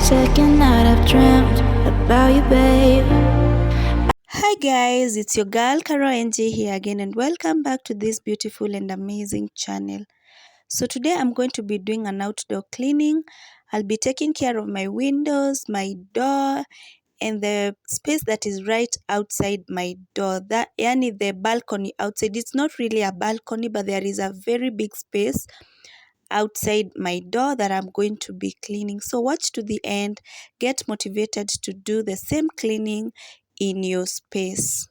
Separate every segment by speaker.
Speaker 1: second night I've dreamt about you, babe. Hi guys, it's your girl Karo NJ here again, and welcome back to this beautiful and amazing channel. So today I'm going to be doing an outdoor cleaning. I'll be taking care of my windows, my door, and the space that is right outside my door. That yani the balcony outside. It's not really a balcony, but there is a very big space outside my door that I'm going to be cleaning. So watch to the end, get motivated to do the same cleaning in your space.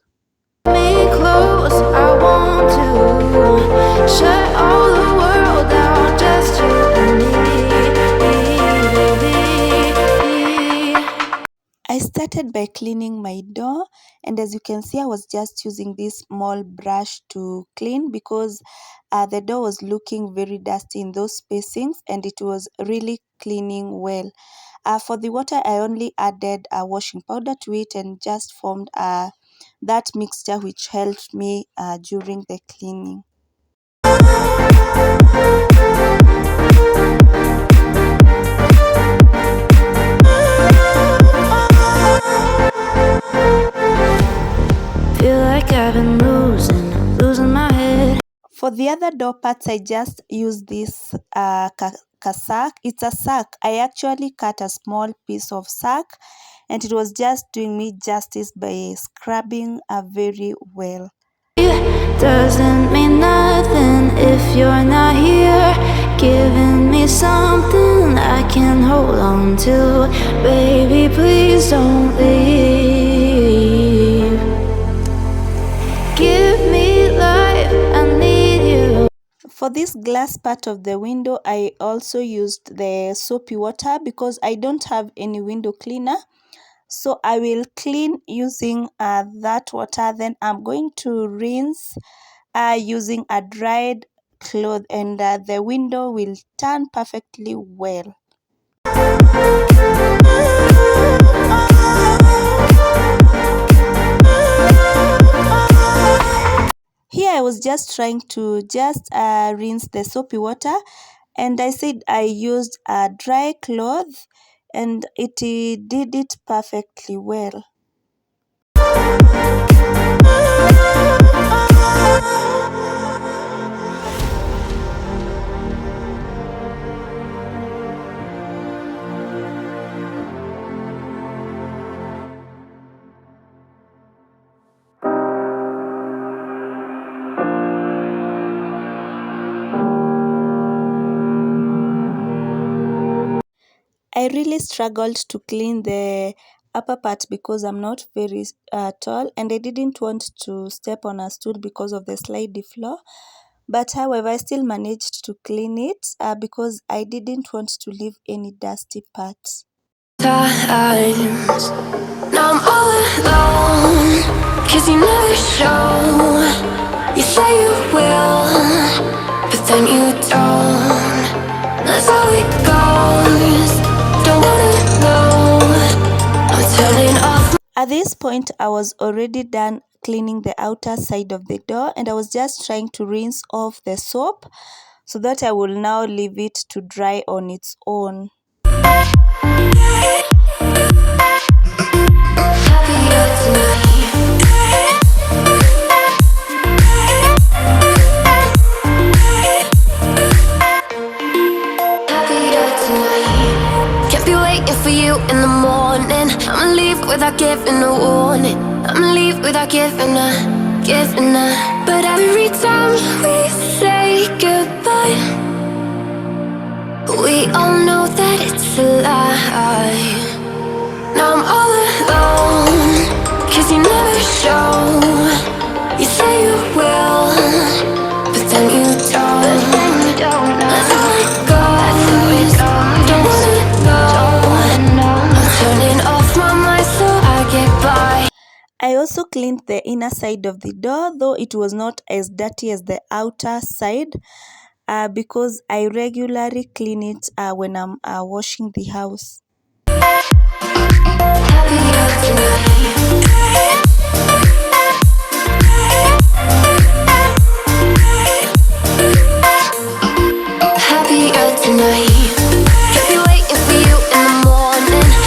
Speaker 1: Me close, I want to shut all the world down, just you and me. I started by cleaning my door, and as you can see I was just using this small brush to clean because the door was looking very dusty in those spacings and it was really cleaning well. For the water I only added a washing powder to it and just formed that mixture which helped me during the cleaning. Feel like I've been losing my head. For the other door parts, I just use this sack. It's a sack. I actually cut a small piece of sack, and it was just doing me justice by scrubbing very well. It doesn't mean nothing if you're not here, giving me something I can hold on to. Baby, please don't leave. Give me life, I need you. For this glass part of the window, I also used the soapy water because I don't have any window cleaner. So I will clean using that water. Then I'm going to rinse using a dried cloth, and the window will turn perfectly well. Here I was just trying to rinse the soapy water, and I said I used a dry cloth and it did it perfectly well. I really struggled to clean the upper part because I'm not very tall and I didn't want to step on a stool because of the slidey floor. But however, I still managed to clean it because I didn't want to leave any dusty parts. Times. Now I'm all alone, 'cause you never show. You say you will, but then you don't. That's how it goes. Don't wanna know. I'm turning off. At this point, I was already done cleaning the outer side of the door, and I was just trying to rinse off the soap so that I will now leave it to dry on its own. For you in the morning, I'ma leave without giving a warning. I'ma leave without giving a. But every time we say goodbye, we all know that it's a lie. Now I'm all alone, 'cause you never show. You say you will, but then you don't. That's how it goes. Don't wanna know. Turning off my mind so I get by. I also cleaned the inner side of the door, though it was not as dirty as the outer side because I regularly clean it when I'm washing the house. Happier tonight. Kept me waiting for you in the morning.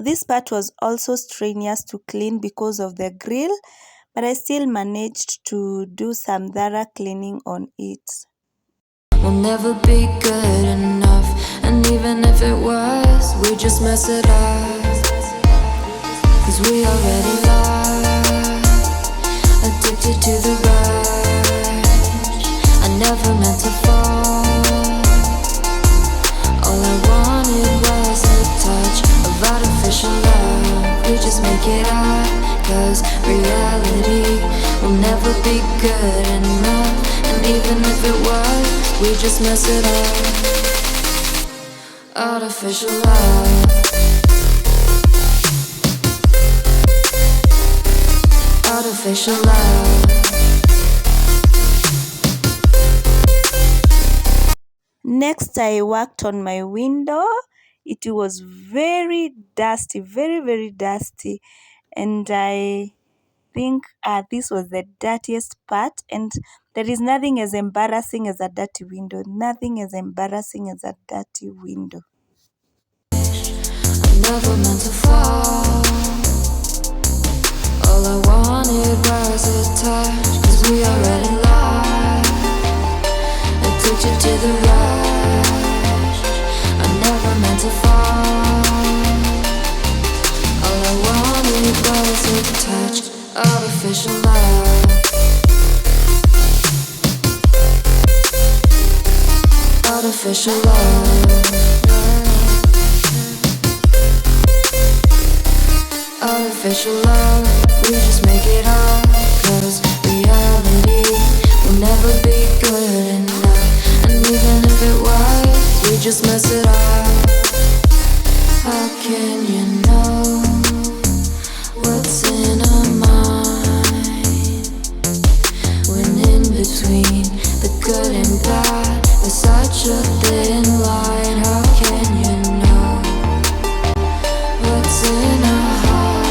Speaker 1: This part was also strenuous to clean because of the grill, but I still managed to do some thorough cleaning on it.
Speaker 2: We'll never be good enough, and even if it was, we just mess it up. Cause we already lost, addicted to the rush. I never meant to fall. All I wanted was a touch of artificial love. We just make it up, cause reality will never be good enough. And even if it was, we just mess it up. Artificial love. Artificial love.
Speaker 1: Next, I worked on my window. It was very dusty, very dusty, and I think this was the dirtiest part, and there is nothing as embarrassing as a dirty window. Nothing as embarrassing as a dirty window.
Speaker 2: I never meant to fall. All I wanted was a touch, cause we already lost, addicted to the rush. I never meant to fall. All I wanted was a touch, artificial love. Artificial love. Artificial love. We just make it up, cause reality will never be good enough. And even if it was, we just mess it up. How can you know what's in our mind, when in between the good and bad there's such a thin line? How can you know what's in our heart,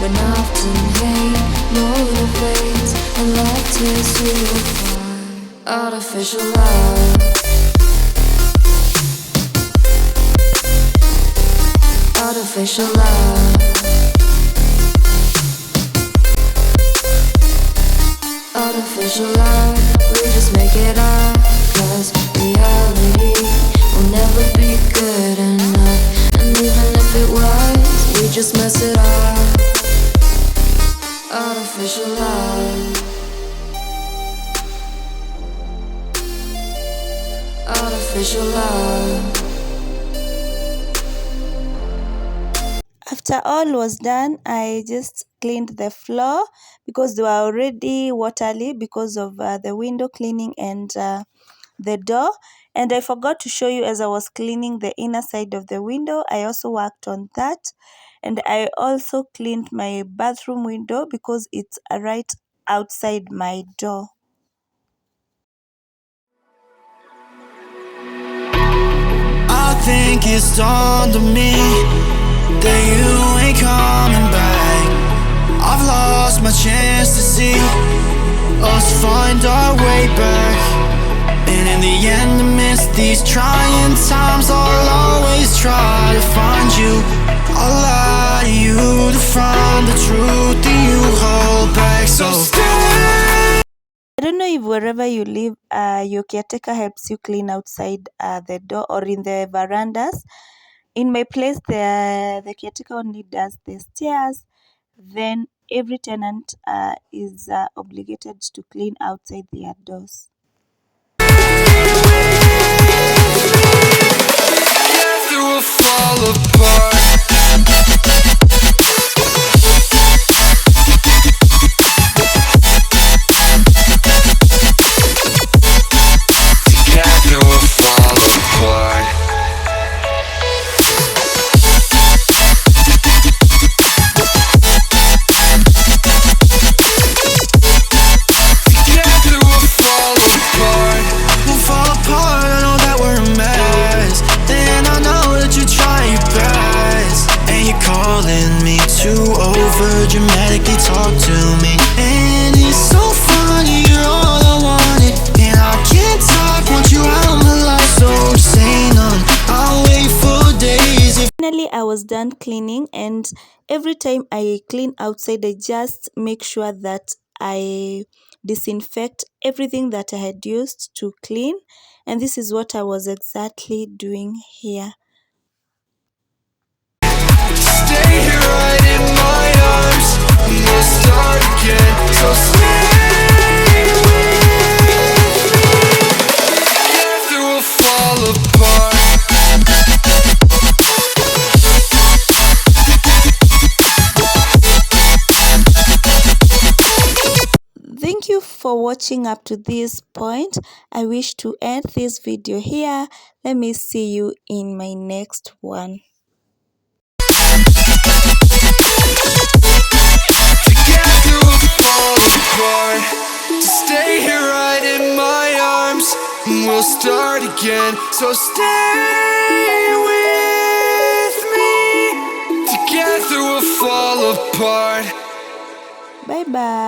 Speaker 2: when often hate motivates and love tears you apart? Artificial love. Artificial love. Artificial love. We just make it up, cause reality will never be good enough. And even if it was, we just mess it up. Artificial love. Artificial love.
Speaker 1: After all was done, I just cleaned the floor because they were already watery because of the window cleaning and the door. And I forgot to show you, as I was cleaning the inner side of the window, I also worked on that. And I also cleaned my bathroom window because it's right outside my door.
Speaker 3: I think it's dawned on me that you ain't coming back. I've lost my chance to see us find our way back. And in the end, amidst these trying times, I'll always try to find you. I'll lie to you to find the truth that you hold back. So stay.
Speaker 1: I don't know if wherever you live, your caretaker helps you clean outside the door or in the verandas. In my place, the caretaker only does the stairs. Then every tenant is obligated to clean outside their doors.
Speaker 3: Together we'll fall apart. Together we'll fall apart. Together we'll fall apart. We'll fall apart.
Speaker 1: Finally, I was done cleaning, and every time I clean outside, I just make sure that I disinfect everything that I had used to clean, and this is what I was exactly doing here.
Speaker 3: Stay here right in my arms, and we'll start again. So stay with me. Together we'll fall apart.
Speaker 1: Thank you for watching up to this point. I wish to end this video here. Let me see you in my next one.
Speaker 3: Together we'll fall apart. Stay here right in my arms, and we'll start again. So stay with me. Together we'll fall apart.
Speaker 1: Bye bye.